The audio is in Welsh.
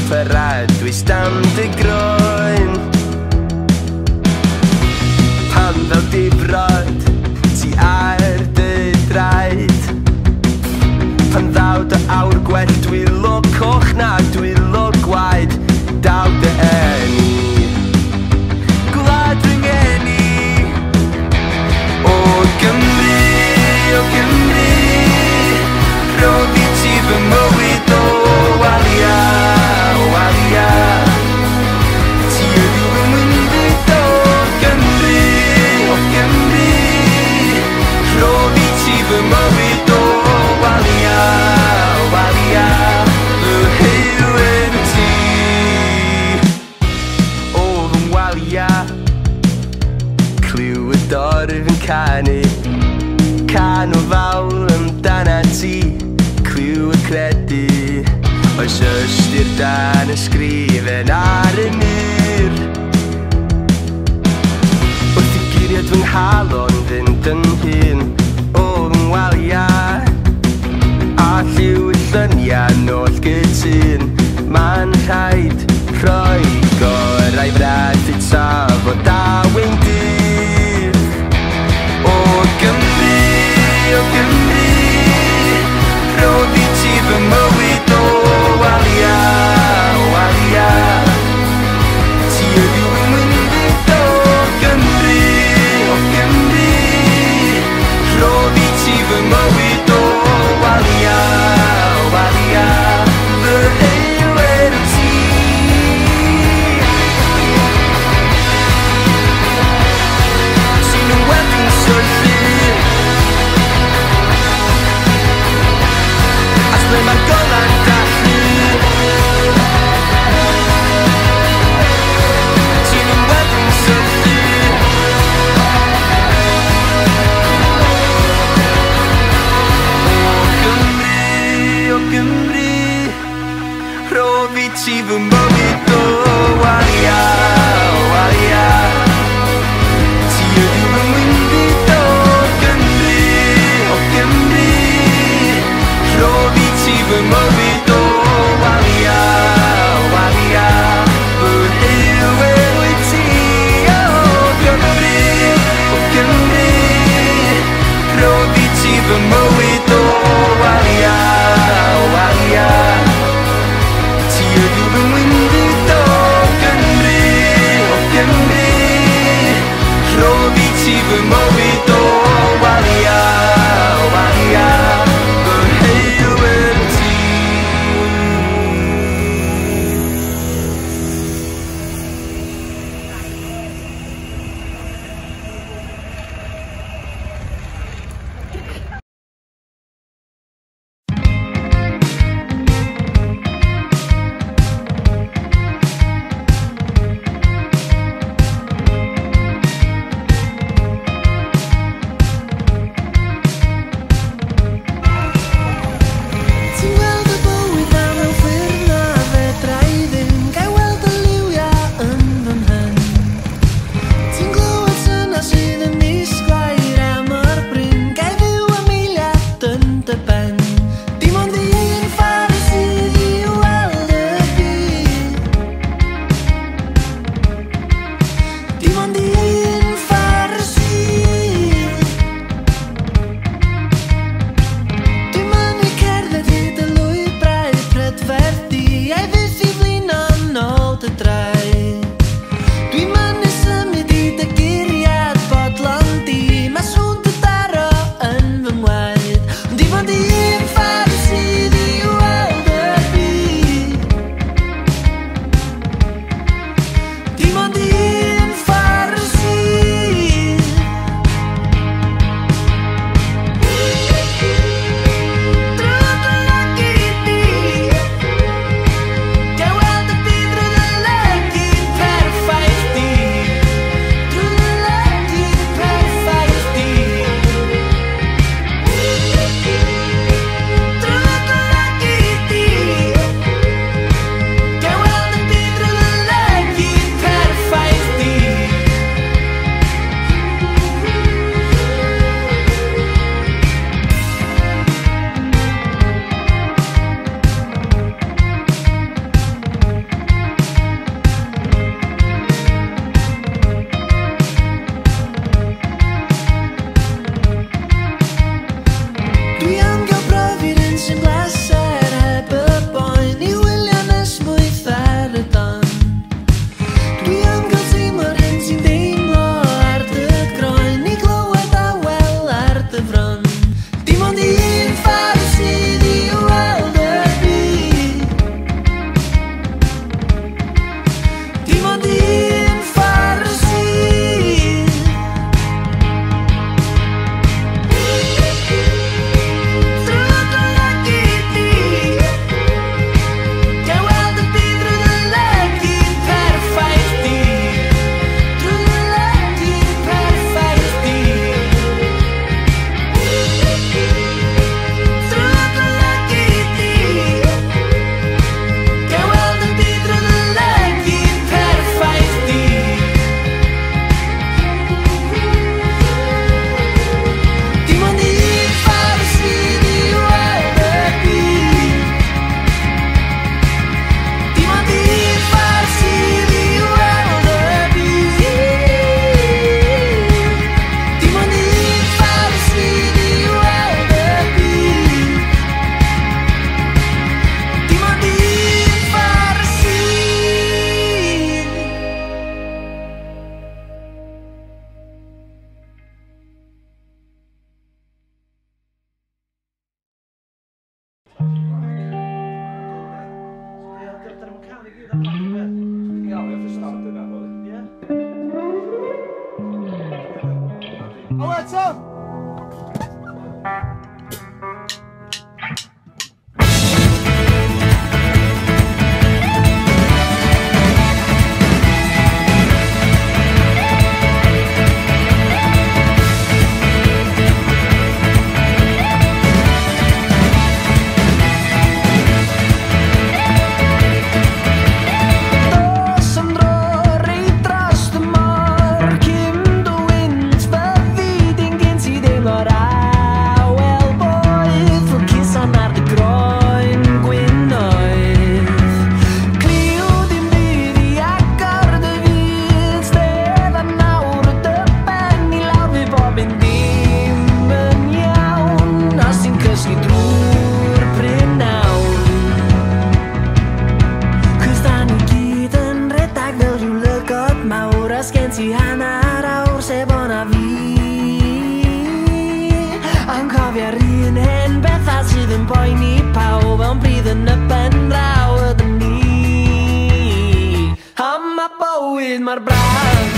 parad, dwi stam dy groen. Pan fel difrod, ti ar dy draed. Pan ddaw dy awr gwell, dwi lwc coch na, dwi lwc gwaed. Daw dy eni, gwlad fy ngeni. O Gymru, rhoddi ti fy mywyd o walia, o walia. Ti ydw fy mwynfyd o Gymru, rhoddi ti fy mywyd o walia, o walia. Fy heilyn ti o fy walia. Cliw y dorf yn canu, can o fawl amdana ti. Cliw y credu, oes ystyr dan ysgrifen ar y mur. Wrth I guriad fy nghalon fynd yn hyn o fy ngwalia. A lliw y llynian oll gytun, ma'n rhaid rhoi gorau brad i tafod a weindydd. O Gymru, rhoddi ti fy mywyd o walia, o walia. Ti ydw fy mwynfyd o Gymru, Ti hanner awr sef o'na fi. Yn cofio'r un hen bethau sydd yn poeni pawb ond bydd yn y ben draw ydyn ni. Am y bywyd mor braf.